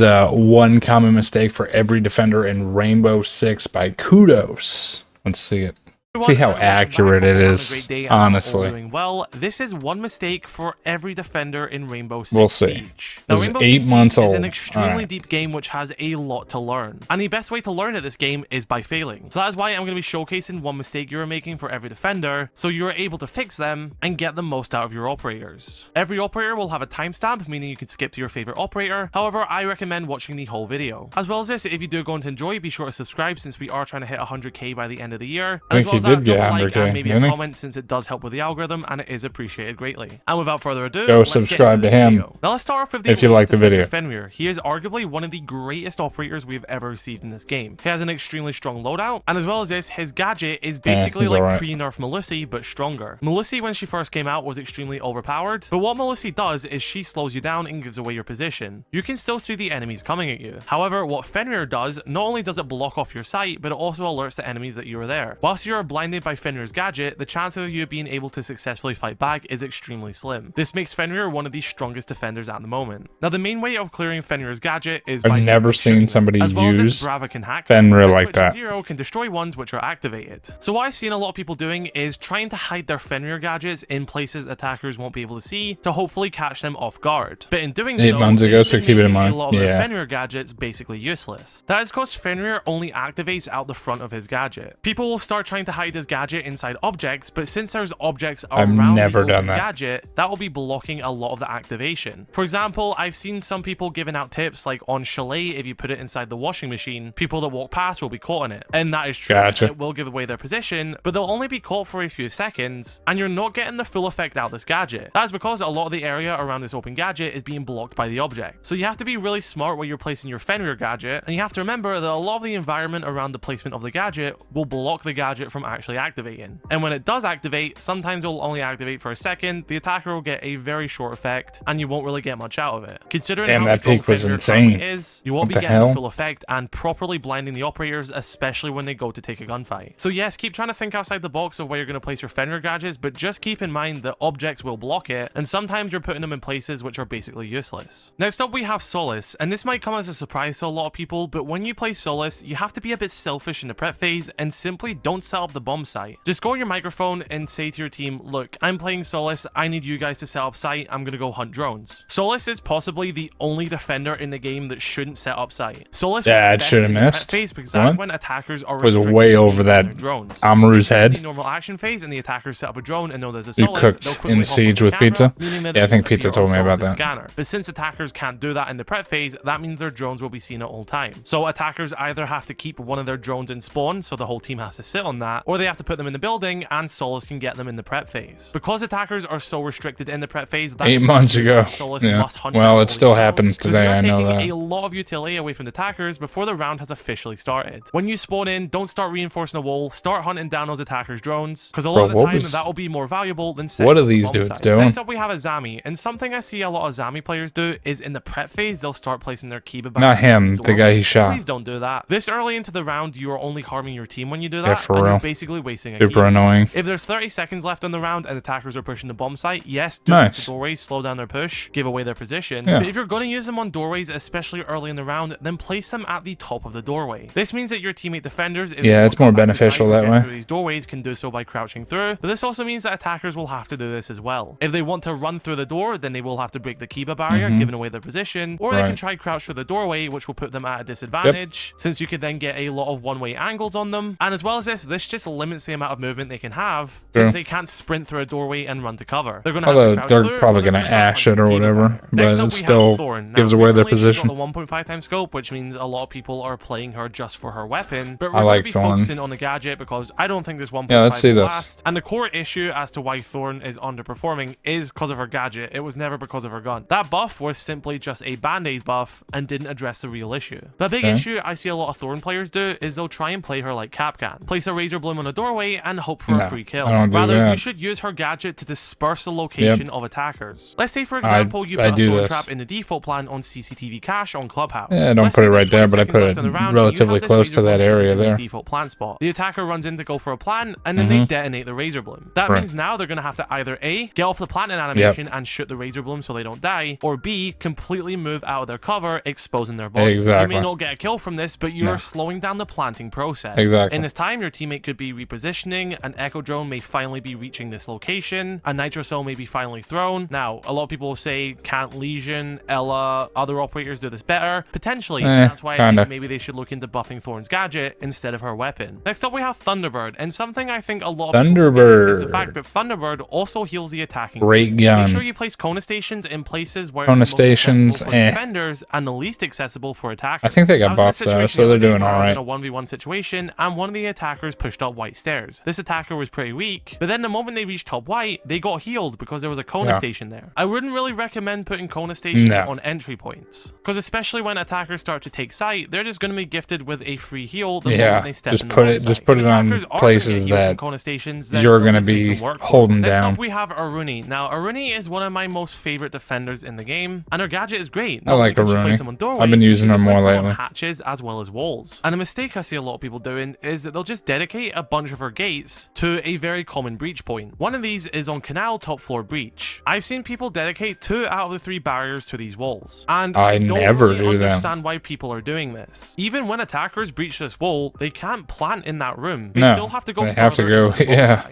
is one common mistake for every defender in Rainbow Six by Kudos. Let's see it. See how accurate it is, honestly. Doing well. This is one mistake for every defender in Rainbow Six We'll see. Siege. Now, This is Rainbow 8 Six months Siege is old. an extremely Alright. deep game which has a lot to learn. And the best way to learn at this game is by failing. So that is why I'm going to be showcasing one mistake you're making for every defender, so you're able to fix them and get the most out of your operators. Every operator will have a timestamp, meaning you can skip to your favorite operator. However, I recommend watching the whole video. As well as this, if you do going to enjoy, be sure to subscribe since we are trying to hit 100k by the end of the year. I think he did get 100k. And maybe a didn't he? comment since it does help with the algorithm and it is appreciated greatly. And without further ado, Go let's subscribe get to into him the video. Now let's start off with the if you like the video. Fenrir. He is arguably one of the greatest operators we've ever received in this game. He has an extremely strong loadout, and as well as this, his gadget is basically he's like alright. pre-nerf Mozy but stronger. Mozy when she first came out was extremely overpowered, but what Mozy does is she slows you down and gives away your position. You can still see the enemies coming at you. However, what Fenrir does, not only does it block off your sight, but it also alerts the enemies that you are there. Whilst you are blinded by Fenrir's gadget, the chance of you being able to successfully fight back is extremely slim. This makes Fenrir one of the strongest defenders at the moment. Now, the main way of clearing Fenrir's gadget is by I've never seen somebody as well as use Brava can hack Fenrir them, like which that. Zero can destroy ones which are activated. So what I've seen a lot of people doing is trying to hide their Fenrir gadgets in places attackers won't be able to see to hopefully catch them off guard. But in doing 8 so, months ago, so they're keep it in making mind. a lot of their Yeah. Fenrir gadgets basically useless. That is because Fenrir only activates out the front of his gadget. People will start trying to hide his gadget inside objects, but since there's objects I've around never the done open that. gadget, that will be blocking a lot of the activation. For example, I've seen some people giving out tips like on Chalet, if you put it inside the washing machine, people that walk past will be caught in it. And that is true. Gotcha. It will give away their position, but they'll only be caught for a few seconds, and you're not getting the full effect out of this gadget. That is because a lot of the area around this open gadget is being blocked by the object. So you have to be really smart where you're placing your Fenrir gadget, and you have to remember that a lot of the environment around the placement of the gadget will block the gadget from actually activating. And when it does activate, sometimes it will only activate for a second, the attacker will get a very short effect, and you won't really get much out of it. Considering Damn, how that strong peak was Fenrir insane. currently is, you won't What be the getting hell? the full effect and properly blinding the operators, especially when they go to take a gunfight. So yes, keep trying to think outside the box of where you're going to place your Fenrir gadgets, but just keep in mind that objects will block it, and sometimes you're putting them in places which are basically useless. Next up, we have Solace, and this might come as a surprise to a lot of people, but when you play Solace, you have to be a bit selfish in the prep phase and simply don't set up the bomb site. Just go on your microphone and say to your team, look, I'm playing Solace, I need you guys to set up site, I'm going to go hunt drones. Solace is possibly the only defender in the game that shouldn't set up site. Solace Yeah, works it should best have in the prep missed. phase because What? that's when attackers are Was restricted way to over using that their drones. Amaru's In head. the normal action phase and the attackers set up a drone and know there's a You Solace, cooked they'll quickly in hop Siege on the with camera, Pizza? meaning that Yeah, I it think will Pizza appear told on me about Solace's that. scanner. But since attackers can't do that in the prep phase, that means their drones will be seen at all times. So attackers either have to keep one of their drones in spawn, so the whole team has to sit on that, or they have to put them in the building and Solace can get them in the prep phase. Because attackers are so restricted in the prep phase, that 8 is months why ago. Solace Yeah. must hunt Well, down it all still these happens drones, 'cause today, you're I know taking that. a lot of utility away from the attackers before the round has officially started. When you spawn in, don't start reinforcing the wall, start hunting down those attackers' drones, because a lot Bro, of the what time was- that will be more valuable than setting What are up a these bomb dudes site. doing? Next up, we have a Zami, and something I see a lot of Zami players do is in the prep phase, they'll start placing their Kiba back. Not him, the guy he shot. Please don't do that. This early into the round, you are only harming your team when you do that, Yeah, for and real. you're basically wasting a Super Kiba. annoying. If there's 30 seconds left on the round and attackers are pushing the bomb site, yes, do Nice. the doorways, slow down their push, give away their position. Yeah. But if you're going to use them on doorways, especially early in the round, then place them at the top of the doorway. This means that your teammate defenders, if Yeah, they it's want to more come back to beneficial site or that get way. through these doorways, can do so by crouching through. But this also means that attackers will have to do this as well. If they want to run through the door, then they will have to break the Kiba barrier, giving away their position, or they can Right. try crouch through the doorway, which will put them at a disadvantage, since you could then get a lot of one-way angles on them. And as well as this just limits the amount of movement they can have, since they can't sprint through a doorway and run to cover. They're going to have Although to crouch they're through, probably or they're gonna start ash it or hunting the Kiba whatever, barrier. but Next it up, we still have Thorn. gives Now, away their recently, she's got position. the 1.5 times scope, which means a lot of people are playing her just for her weapon. But I we're going like to be Thorn. focusing on the gadget because I don't think this 1.5 Yeah, let's see will this. last. And the core issue as to why Thorn is underperforming is because of her gadget. It was never because of her gun. That buff was simply just a band-aid buff and didn't address the real issue. The big Okay. issue I see a lot of Thorn players do is they'll try and play her like Capcan. Place a razor blade Bloom on a doorway and hope for a free kill. I don't do Rather, that. you should use her gadget to disperse the location of attackers. Let's say, for example, you put a Thorn trap in the default plan on CCTV cache on Clubhouse. Yeah, don't put it right there, but I put it relatively close to that area there. Default plan spot. The attacker runs in to go for a plant, and then they detonate the Razor Bloom. That means now they're going to have to either A, get off the planting animation and shoot the Razor Bloom so they don't die, or B, completely move out of their cover, exposing their body. Exactly. You may not get a kill from this, but you're slowing down the planting process. Exactly. In this time, your teammate could be repositioning, an Echo Drone may finally be reaching this location, a Nitro Cell may be finally thrown. Now, a lot of people will say, can't Legion, Ella, other operators do this better? Potentially. That's why I think maybe they should look into buffing Thorn's gadget instead of her weapon. Next up, we have Thunderbird, and something I think a lot of people forget is the fact that Thunderbird also heals the attacking Great gun. Make sure you place Kona stations in places where Kona it's the most stations, accessible for defenders and the least accessible for attackers. I think they got buffed though, so they're doing alright. In a 1v1 situation, and one of the attackers pushed up white stairs. This attacker was pretty weak, but then the moment they reached top white, they got healed because there was a Kona station there. I wouldn't really recommend putting Kona stations on entry points, because especially when attackers start to take sight, they're just going to be gifted with a free heal the moment they step in the wrong just put it on places that Kona stations, you're going to be holding Next down. up, we have Aruni. Now, Aruni is one of my most favorite defenders in the game, and her gadget is great. I like Aruni. I've been using her more lately. Hatches as well as walls. And a mistake I see a lot of people doing is that they'll just dedicate a bunch of her gates to a very common breach point. One of these is on Canal top floor breach. I've seen people dedicate 2 out of the 3 barriers to these walls, and I never don't really do that. understand why people are doing this. Even when attackers breach this wall, they can't plant in that room. They still have to go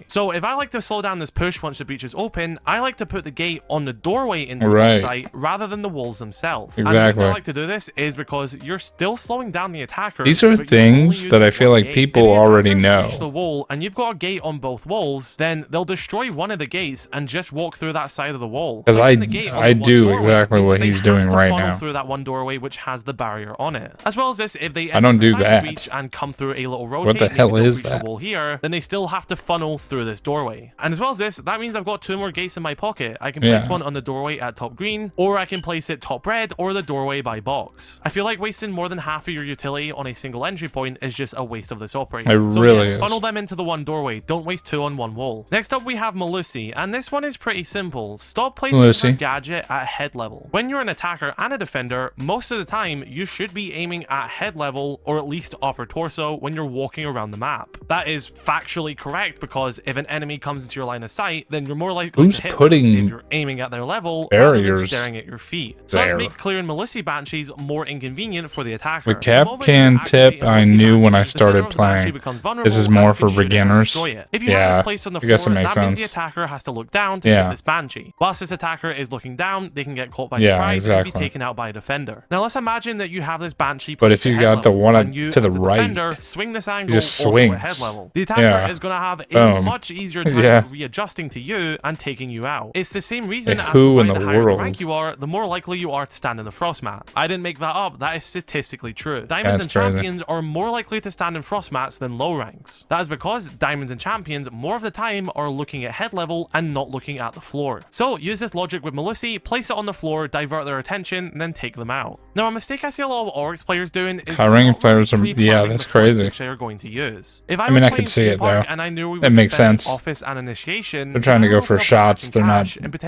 So if I like to slow down this push once the breach is open, I like to put the gate on the doorway into the site rather than the walls themselves. And the reason I like to do this is because you're still slowing down the attacker. These are things that I feel like people already know. The wall, and you've got a gate on both walls, then they'll destroy one of the gates and just walk through that side of the wall. Because I do exactly what he's doing right now. Through that one doorway which has the barrier on it. As well as this, if they I don't do that. Breach and come through a little rotate, what the hell is that? Wall here, then they still have to funnel through this doorway. And as well as this, that means I've got 2 more gates in my pocket. I can place one on the doorway at top green, or I can place it top red, or the doorway by box. I feel like wasting more than half of your utility on a single entry point is just a waste of this operator. Funnel them into the one doorway. Don't waste 2 on one wall. Next up, we have Mozy, and this one is pretty simple. Stop placing your gadget at head level. When you're an attacker and a defender, most of the time you should be aiming at head level or at least upper torso when you're walking around the map. That is factually correct, because if an enemy comes into your line of sight, then you're more likely to hit them if you're aiming at their level rather than staring at your feet. So let's make clearing Mozy Banshees more inconvenient for the attacker. The Capcan tip I knew when I started playing. This is more for beginners. If you have this placed on the floor, that means the attacker has to look down to shoot this Banshee. Whilst this attacker is looking down, they can get caught by surprise and be taken out by a defender. Now let's imagine that you have this Banshee. But if you got the one to the right, defender, swing this angle just also at head level. The attacker is going to have a much easier time readjusting to you and taking you out. It's the same reason as to why the higher the rank you are, the more likely you are to stand in the frost mat. I didn't make that up. That is statistically true. Diamonds and champions are more likely to stand in frost mats than low ranks. That is because diamonds and champions more of the time are looking at head level and not looking at the floor. So use this logic with Mozy, place it on the floor, divert their attention, and then take them out. Now a mistake I see a lot of Oryx players doing is rank players are that's crazy. Which they are going to use. If I mean, I could see it though. And I knew we it makes sense. Office and initiation. They're trying to go for shots. They're not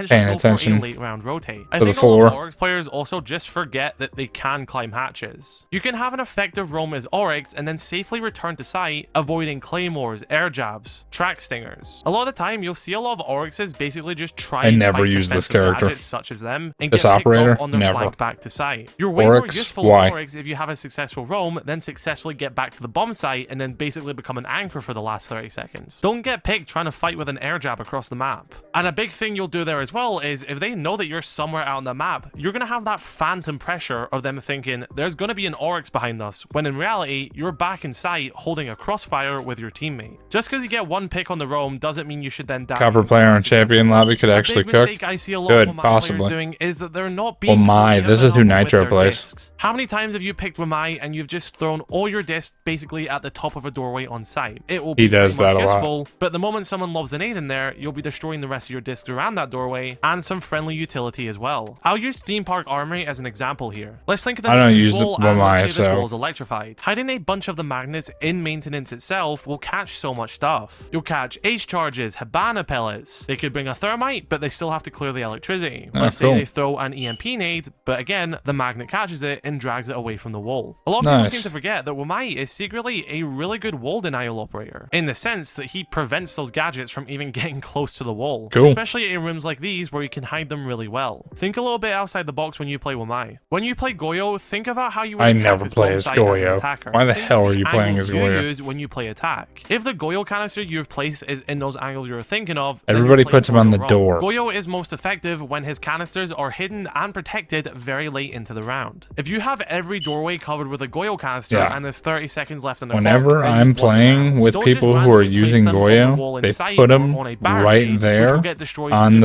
paying attention late round rotate. to the floor. A lot of Oryx players also just forget that they can climb hatches. You can have an effective roam as Oryx and then safely return to site, avoiding claymores, air jabs, track stingers. A lot of the time, you'll see a lot of Oryxes basically just try and never use this character, such as them, and this get operator off on their never flank back to site. You're way Oryx, more useful why? Oryx if you have a successful roam, then successfully get back to the bomb site and then basically become an anchor for the last 30 seconds. Don't get picked trying to fight with an air jab across the map. And a big thing you'll do there as well is if they know that you're somewhere out on the map, you're going to have that phantom pressure of them thinking there's going to be an Oryx behind us, when in reality, you're back in sight holding a crossfire with your teammate. Just because you get one pick on the roam doesn't mean you should then die. Copper player on champion lobby could actually cook. I see a lot Good, of possibly. Doing is that they're not being this is who Nitro plays. Discs. How many times have you picked Wamai and you've just thrown all your discs basically at the top of a doorway on site? It will be he does that a useful, lot. but the moment someone lobs an aid in there, you'll be destroying the rest of your discs around that doorway and some friendly utility as well. I'll use Theme Park Armory as an example here. Let's think of the I don't use wall Wamai, this wall is electrified. Hiding a bunch of the magnets in maintenance itself itself will catch so much stuff. You'll catch Ace charges, Habana pellets. They could bring a thermite, but they still have to clear the electricity. Let's say they throw an EMP nade, but again, the magnet catches it and drags it away from the wall. A lot of people seem to forget that Wamai is secretly a really good wall denial operator, in the sense that he prevents those gadgets from even getting close to the wall. Especially in rooms like these where you can hide them really well. Think a little bit outside the box when you play Wamai. When you play Goyo, think about how you would never play as Goyo. Why the hell are you playing as Goyo? Use when you play attack. If the Goyo canister you've placed is in those angles you're thinking of, everybody puts him on the door. Goyo is most effective when his canisters are hidden and protected very late into the round. If you have every doorway covered with a Goyo canister and there's 30 seconds left on the whenever clock, I'm playing with people who are using Goyo, they put them right there on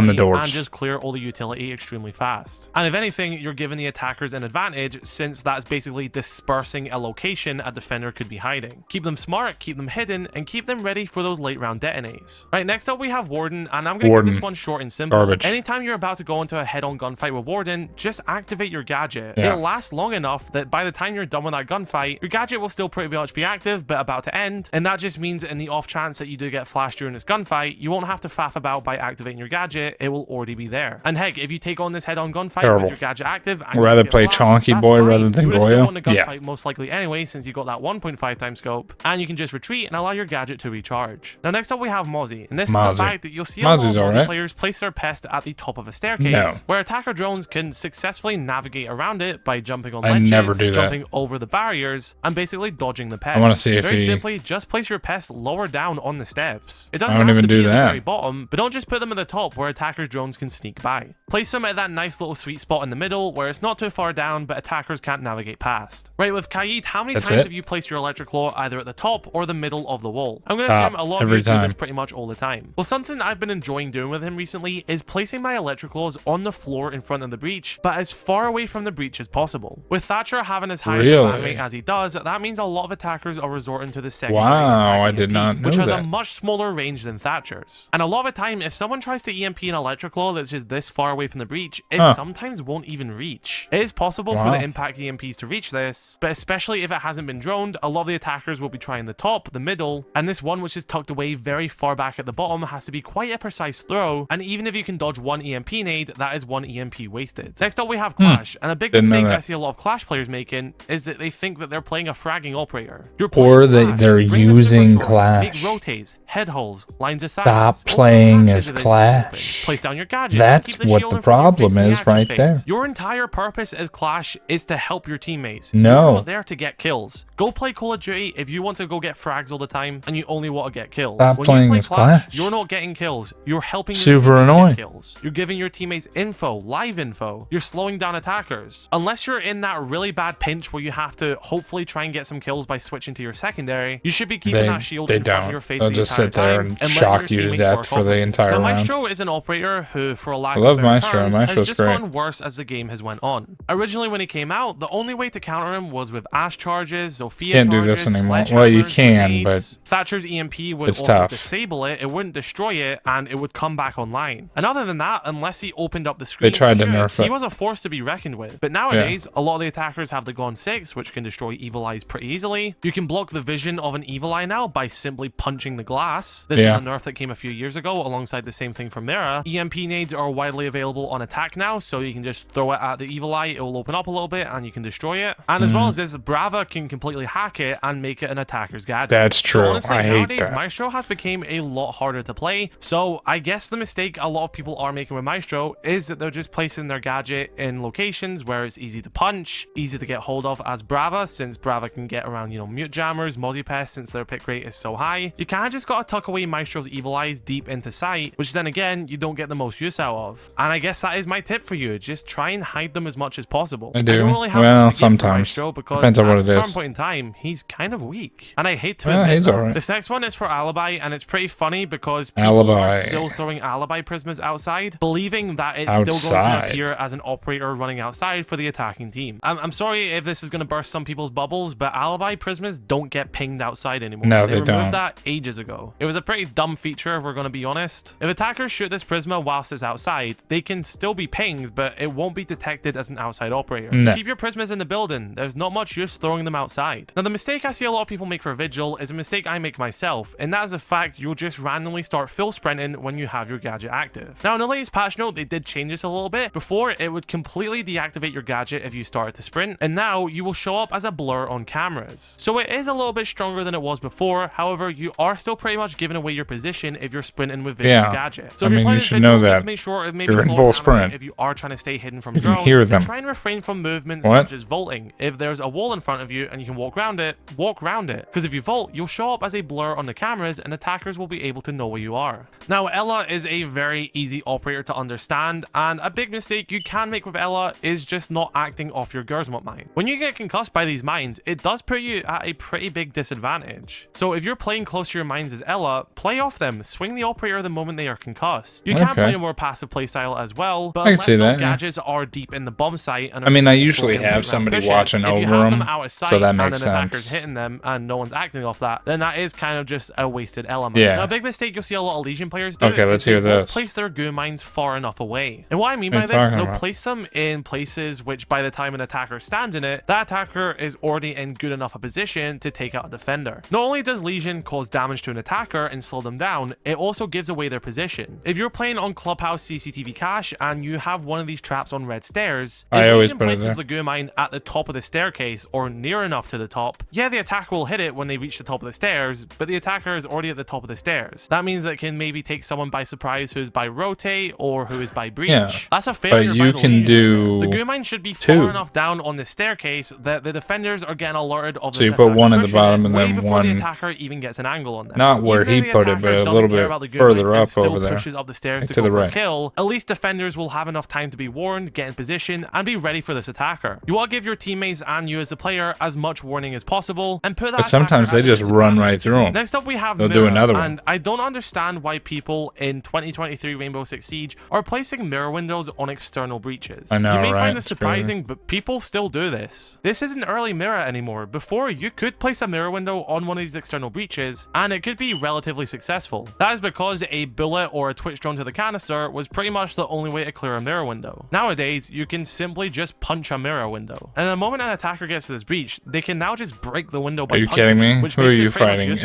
the doors and just clear all the utility extremely fast. And if anything, you're giving the attackers an advantage, since that's basically dispersing a location a defender could be hiding. Keep them smart, keep them hidden, and keep them ready for those late round detonates. Right, next up we have Warden, and I'm going to keep this one short and simple. Anytime you're about to go into a head-on gunfight with Warden, just activate your gadget. It lasts long enough that by the time you're done with that gunfight, your gadget will still pretty much be active, but about to end, and that just means in the off chance that you do get flashed during this gunfight, you won't have to faff about by activating your gadget, it will already be there. And heck, if you take on this head-on gunfight with your gadget active, and rather play Chonky Boy rather than Goyo. Most likely anyway, since you got that 1.5 times scope, and you can just retreat and allow your gadget to recharge. Now next up we have Mozy, and this is the fact that you'll see a lot of Mozy players place their pest at the top of a staircase, where attacker drones can successfully navigate around it by jumping on ledges, jumping over the barriers, and basically dodging the pest. I want to see if Very simply, just place your pest lower down on the steps. It doesn't have have to do be that. at the very bottom, but don't just put them at the top where attackers drones can sneak by. Place them at that nice little sweet spot in the middle where it's not too far down, but attackers can't navigate past. Right, with Kayn, how many times have you placed your electric claw either at the top or the middle of the wall? I'm going to assume a lot of you do this pretty much all the time. Well, something I've been enjoying doing with him recently is placing my electric claws on the floor in front of the breach, but as far away from the breach as possible. With Thatcher having as high a rate as he does, that means a lot of attackers are resorting to the second I did not know which has that. a much smaller range than Thatcher's. And a lot of the time, if someone tries to EMP an electric claw that's just this far away from the breach, it sometimes won't even reach. It is possible for the impact EMPs to reach this, but especially if it hasn't been droned, a lot of the attackers will be trying the top, the middle, and this one which is tucked away very far back at the bottom has to be quite a precise throw, and even if you can dodge one EMP nade, that is one EMP wasted. Next up we have Clash, and a big mistake I see a lot of Clash players making is that they think that they're playing a fragging operator. Or they're using Clash. Make rotates, head holes, lines of sight. Stop playing as Clash. Place down your gadget. That's what the problem is right there. Your entire purpose as Clash is to help your teammates. No. You're not there to get kills. Go play Call of Duty if you want to go get frags all the time and you only want to get kills. Stop playing as Clash. You're not getting kills. You're helping Super your annoying. Get kills. You're giving your teammates info, live info. You're slowing down attackers. Unless you're in that really bad pinch where you have to hopefully try and get some kills by switching to your secondary, you should be keeping that shield in front of your face. They'll just sit there and shock you to death for the entire round. Maestro is an operator who, for a lack of better terms, has just great. gotten worse as the game has went on. Originally, when he came out, the only way to counter him was with Ash charges, Zofia Can't charges, do this anymore. Well, you can, grenades. Thatcher's EMP would it's also tough. disable it, it wouldn't destroy it, and it would come back online. And other than that, unless he opened up the screen, they tried to nerf it. He was a force to be reckoned with. But nowadays, a lot of the attackers have the Gon 6, which can destroy evil eyes pretty easily. You can block the vision of an evil eye now by simply punching the glass. This is a nerf that came a few years ago alongside the same thing from Mera. EMP nades are widely available on attack now, so you can just throw it at the evil eye, it will open up a little bit and you can destroy it. And as well as this, Brava can completely hack it and make it an attacker's gadget. That's true. So honestly, I hate nowadays, that. Maestro has become a lot harder to play. So I guess the mistake a lot of people are making with Maestro is that they're just placing their gadget in locations where it's easy to punch, easy to get hold of as Brava, since Brava can get around, you know, mute jammers, Mozy Pest, since their pick rate is so high. You kind of just gotta tuck away Maestro's evil eyes deep into sight, which then again, you don't get the most use out of. And I guess that is my tip for you. Just try and hide them as much as possible. I do. I don't really have Well, much to give for sometimes. Maestro because Depends on what it at a is. certain point in time, he's kind of weak. And I hate to admit he's that. alright. This next one is for Alibi, and it's pretty funny because people are still throwing Alibi prismas outside, believing that it's still going to appear as an operator running outside for the attacking team. I'm sorry if this is going to burst some people's bubbles, but Alibi prismas don't get pinged outside anymore. No, they don't. removed that ages ago. It was a pretty dumb feature, if we're going to be honest. If attackers shoot this prisma whilst it's outside, they can still be pinged, but it won't be detected as an outside operator. So keep your prismas in the building. There's not much use throwing them outside. Now, the mistake I see a lot of people make for Vigil is a mistake I make myself, and that is the fact you'll just randomly start full sprinting when you have your gadget active. Now in the latest patch note, they did change this a little bit. Before, it would completely deactivate your gadget if you started to sprint, and now you will show up as a blur on cameras. So it is a little bit stronger than it was before. However, you are still pretty much giving away your position if you're sprinting with Vigil gadget. So if you're playing Vigil, just make sure maybe you're in full sprint. If you are trying to stay hidden from you drones, can hear them. try and refrain from movements such as vaulting. If there's a wall in front of you and you can walk around it, walk around it. Because if you vault, you'll show up as a blur on the cameras and attackers will be able to know where you are. Now, Ela is a very easy operator to understand, and a big mistake you can make with Ela is just not acting off your Gersmot mine. When you get concussed by these mines, it does put you at a pretty big disadvantage. So if you're playing close to your mines as Ela, play off them, swing the operator the moment they are concussed. You can play a more passive playstyle as well, but unless those gadgets are deep in the bomb site, and I mean, I usually have somebody watching over them, so that makes sense. Attacker's hitting them and no one's acting off that, then that is kind of just a wasted element. Now, a big mistake you'll see a lot of Legion players do. Okay, let's hear this. Place their goo mines far enough away. And what I mean by this, they'll place them in places which by the time an attacker stands in it, that attacker is already in good enough a position to take out a defender. Not only does Legion cause damage to an attacker and slow them down, it also gives away their position. If you're playing on Clubhouse CCTV cache and you have one of these traps on red stairs, if Legion places the goo mine at the top of the staircase or near enough to the top, the attacker will hit it when they reach the top of the stairs, but the attacker is already at the top of the stairs. That means that it can maybe take someone by surprise who is by rotate or who is by breach. That's a failure. But you can do the goo mine should be far enough down on the staircase that the defenders are getting alerted of so you put one at the bottom and then before one the attacker even gets an angle on them. Not where he put it, but a little bit further up over there. Pushes up the stairs to the right. Kill. At least defenders will have enough time to be warned, get in position, and be ready for this attacker. You want to give your teammates and you as a player as much warning as possible, and put that. But sometimes they just run right through them. Next up, we have They'll Mirror, do another one. and I don't understand why people in 2023 Rainbow Six Siege are placing mirror windows on external breaches. I know, you may right? find this surprising, but people still do this. This isn't early mirror anymore. Before, you could place a mirror window on one of these external breaches, and it could be relatively successful. That is because a bullet or a twitch drone to the canister was pretty much the only way to clear a mirror window. Nowadays, you can simply just punch a mirror window, and the moment an attacker gets to this breach, they can now just break the window by punching. Are you kidding me? Who are you fighting?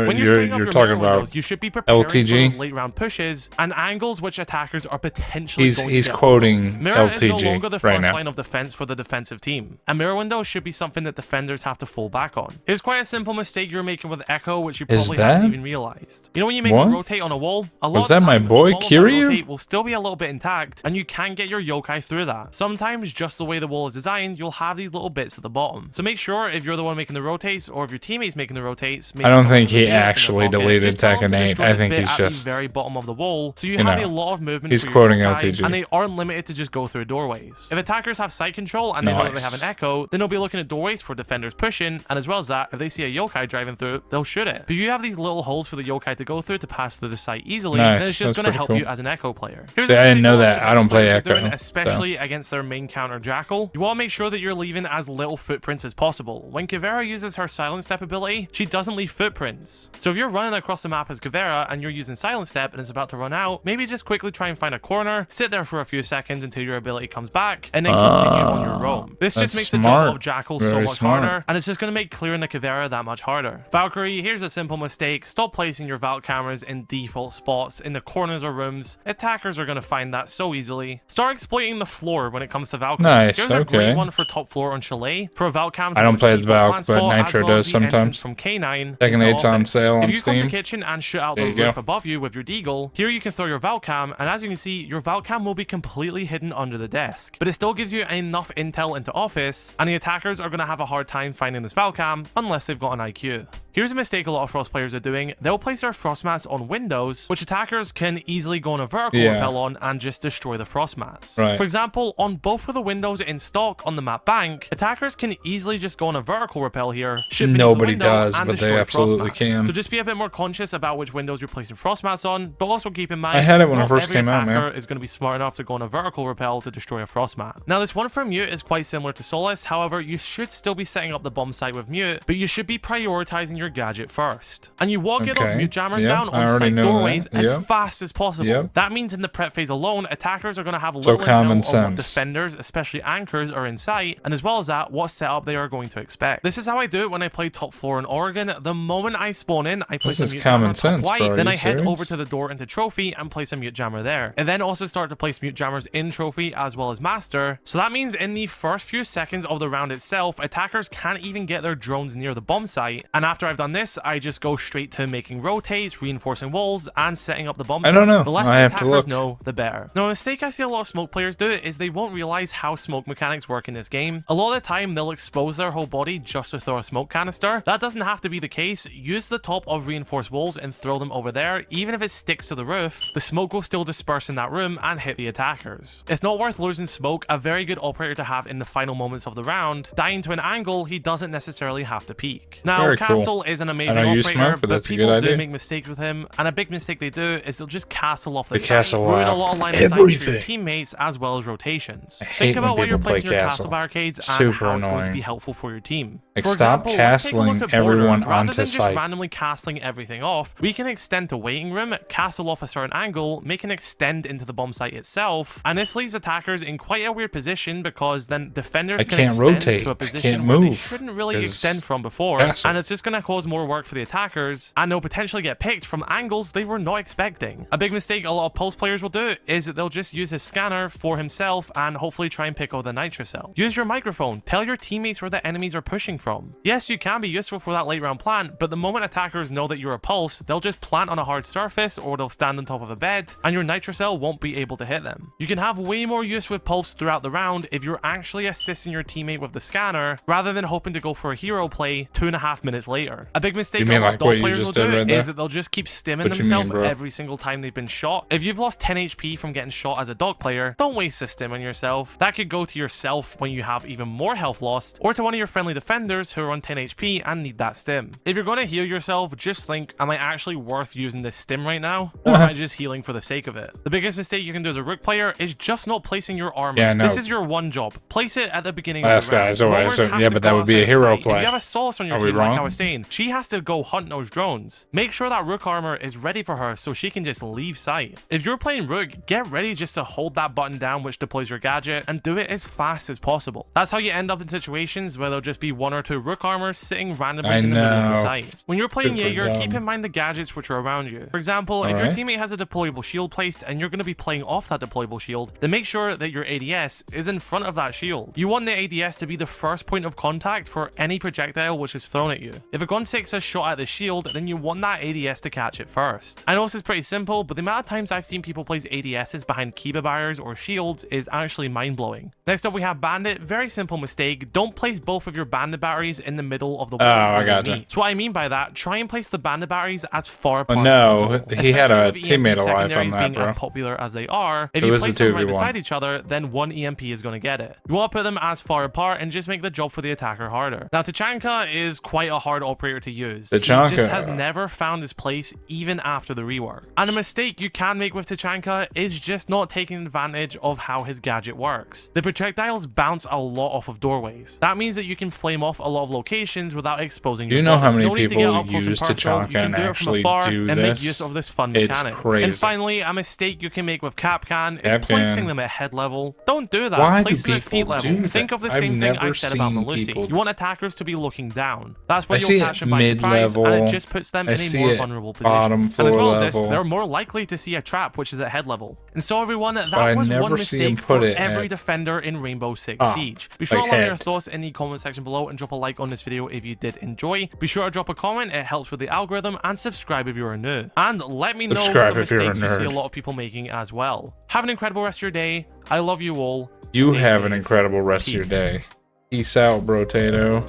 When you're talking about you should be preparing LTG for late round pushes and angles which attackers are potentially going to he's get quoting mirror LTG is no longer the right first now. line of defense for the defensive team. A mirror window should be something that defenders have to fall back on. It's quite a simple mistake you're making with Echo, which you probably haven't even realized. You know when you make a rotate on a wall, a lot was that my boy Kiryu? Will still be a little bit intact, and you can get your yokai through that. Sometimes, just the way the wall is designed, you'll have these little bits at the bottom. So make sure if you're the one making the rotates, or if your teammate's making the rotates, I don't think he actually deleted Tekken 8. I think he's just the very bottom of the wall, so you have a lot of movement. He's quoting LTG, and they aren't limited to just go through doorways. If attackers have site control and they know that they have an echo, then they'll be looking at doorways for defenders pushing, and as well as that, if they see a yokai driving through, they'll shoot it. But you have these little holes for the yokai to go through to pass through the site easily, and it's just going to help you as an echo player. I didn't know that. I don't play echo, especially against their main counter Jackal. You want to make sure that you're leaving as little footprints as possible. When Kavera uses her silent step ability, she doesn't leave footprints. So if you're running across the map as Kavera and you're using silent step and it's about to run out, maybe just quickly try and find a corner, sit there for a few seconds until your ability comes back, and then continue on your roam. This just makes the job of Jackal so much harder, and it's just going to make clearing the Kavera that much harder. Valkyrie, here's a simple mistake. Stop placing your Valk cameras in default spots in the corners or rooms. Attackers are going to find that so easily. Start exploiting the floor when it comes to Valkyrie. Nice, Here's a great one for top floor on Chalet. For a Valk cam, I don't play as Valk, but Nitro does sometimes. From K9 Tekken 8's on sale on Steam. If you come to Steam. kitchen and shoot out the roof above you with your deagle, here you can throw your Valk cam, and as you can see, your Valk cam will be completely hidden under the desk. But it still gives you enough intel into office, and the attackers are going to have a hard time finding this Valk cam unless they've got an IQ. Here's a mistake a lot of Frost players are doing. They'll place their Frost mats on windows, which attackers can easily go on a vertical rappel on and just destroy the Frost mats. For example, on both of the windows in stock on the map bank, attackers can easily just go on a vertical rappel here. Nobody does, but they absolutely can. So just be a bit more conscious about which windows you're placing Frost mats on, but also keep in mind, I had it when it first came out, man. Is going to be smart enough to go on a vertical rappel to destroy a Frost mat. Now, this one from Mute is quite similar to Solace. However, you should still be setting up the bomb site with Mute, but you should be prioritizing your your gadget first. And you want to get those Okay. mute jammers Yep, down I on already site know doorways that. as Yep. fast as possible. Yep. That means in the prep phase alone, attackers are going to have So little common intel on what sense. defenders, especially anchors, are in sight, and as well as that, what setup they are going to expect. This is how I do it when I play top floor in Oregon. The moment I spawn in, I place a mute jammer on top white, then I head over to the door into trophy and place a mute jammer there. And then also start to place mute jammers in trophy as well as master. So that means in the first few seconds of the round itself, attackers can't even get their drones near the bomb site. And after I've done this, I just go straight to making rotates, reinforcing walls, and setting up the bomb site. I don't know. The less I the have to attackers look. know, the better. Now, a mistake I see a lot of smoke players do is they won't realize how smoke mechanics work in this game. A lot of the time, they'll expose their whole body just to throw a smoke canister. That doesn't have to be the case. Use the top of reinforced walls and throw them over there. Even if it sticks to the roof, the smoke will still disperse in that room and hit the attackers. It's not worth losing smoke, a very good operator to have in the final moments of the round. Dying to an angle, he doesn't necessarily have to peek. Now, Very cool. Castle is an amazing I don't use operator, smoke, but that's a people good do idea. make mistakes with him, and a big mistake they do is they'll just castle off the site, castle ruin a out lot of line of sight for your everything. teammates as well as rotations. I hate Think when about what you're people play placing your castle castle. barricades and Super how it's going to annoying. be helpful for your team. Like, For stop example, let's take a look castling at Border. everyone Rather onto than just site. randomly castling everything off, we can extend to waiting room, castle off a certain angle, make an extend into the bomb site itself, and this leaves attackers in quite a weird position because then defenders I can can't extend rotate. to a I position can't where they move, shouldn't really 'cause extend from before, castle. and it's just going to cause more work for the attackers, and they'll potentially get picked from angles they were not expecting. A big mistake a lot of Pulse players will do is that they'll just use his scanner for himself and hopefully try and pick out the nitrocell. Use your microphone. Tell your teammates where the enemies are pushing from. Yes, you can be useful for that late round plant, but the moment attackers know that you're a Pulse, they'll just plant on a hard surface or they'll stand on top of a bed, and your nitrocell won't be able to hit them. You can have way more use with Pulse throughout the round if you're actually assisting your teammate with the scanner rather than hoping to go for a hero play 2.5 minutes later. A big mistake You a mean lot like of dog what you players will just did do right there? is that they'll just keep stimming What you mean, themselves bro? every single time they've been shot. If you've lost 10 HP from getting shot as a dog player, don't waste a stim on yourself. That could go to yourself when you have even more health lost, or to one of your friendly defenders who are on 10 HP and need that stim. If you're going to heal yourself, just think, am I actually worth using this stim right now? Or am I just healing for the sake of it? The biggest mistake you can do as a Rook player is just not placing your armor. Yeah, no. This is your one job. Place it at the beginning Last of the round. guy, so Roamers have yeah, to but go that would be a outside hero site. If play. you have a Solace on your Are we team, like I wrong? was saying, she has to go hunt those drones. Make sure that Rook armor is ready for her so she can just leave sight. If you're playing Rook, get ready just to hold that button down which deploys your gadget and do it as fast as possible. That's how you end up in situations where there'll just be one or two Rook armors sitting randomly I in the middle of the know. site. When you're playing Super Jaeger, keep dumb. in mind the gadgets which are around you. For example, if your Alright. teammate has a deployable shield placed and you're going to be playing off that deployable shield, then make sure that your ADS is in front of that shield. You want the ADS to be the first point of contact for any projectile which is thrown at you. If a gun 6 has shot at the shield, then you want that ADS to catch it first. I know this is pretty simple, but the amount of times I've seen people place ADSs behind Kiba barriers or shields is actually mind-blowing. Next up we have Bandit. Very simple mistake. Don't place both of your Bandit batteries in the middle of the walls I where they gotcha. meet. So what I mean by that, try and place the Bandit batteries as far apart no, as possible. he had a Especially with teammate EMP alive on secondaries that, being as bro. popular as they are. If It you was a place them right 2v1. beside each other, then one EMP is going to get it. You want to put them as far apart and just make the job for the attacker harder. Now, Tanka is quite a hard operator to use. He Tanka. just has never found his place even after the rework. And a mistake you can make with Tanka is just not taking advantage of how his gadget works. The projectiles bounce a lot off of doorways. That means that you can flame off a lot of locations without exposing Do you your know how body. many No need to people get up close and use personal. You Tanka can and do it from actually afar do and make this? use of this fun It's mechanic. crazy. And finally, a mistake you can make with Capcan is Capcan. placing them at head level. Don't do that. Why do Place them at feet people level. do Think that? of the I've same thing I never said about seen Malusi. people- You want attackers to be looking down. That's when I you'll see catch it them by surprise, and mid-level. it just puts them I in a see more it vulnerable position. bottom And as floor well as this, level. they're more likely to see a trap which is at head level. And so everyone, that I was never one see him mistake put for it every at- defender in Rainbow Six Ah, Siege. Be sure like to let me know your head. thoughts in the comment section below and drop a like on this video if you did enjoy. Be sure to drop a comment, it helps with the algorithm, and subscribe if you're new. And let me know Subscribe some if you're a mistakes you see a nerd. lot of people making as well. Have an incredible rest of your day. I love you all. You Stay have an safe. incredible rest of your Peace. day. Peace out, bro Tato.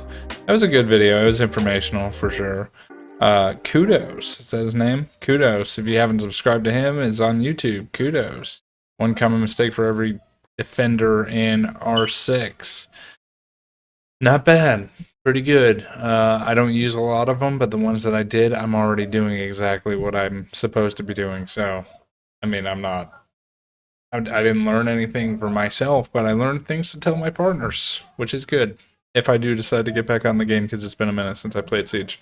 That was a good video. It was informational for sure. Kudos. Is that his name? Kudos. If you haven't subscribed to him, is on YouTube. Kudos. One common mistake for every defender in R6. Not bad. Pretty good. I don't use a lot of them, but the ones that I did, I'm already doing exactly what I'm supposed to be doing. So, I mean, I didn't learn anything for myself, but I learned things to tell my partners, which is good. If I do decide to get back on the game, because it's been a minute since I played Siege.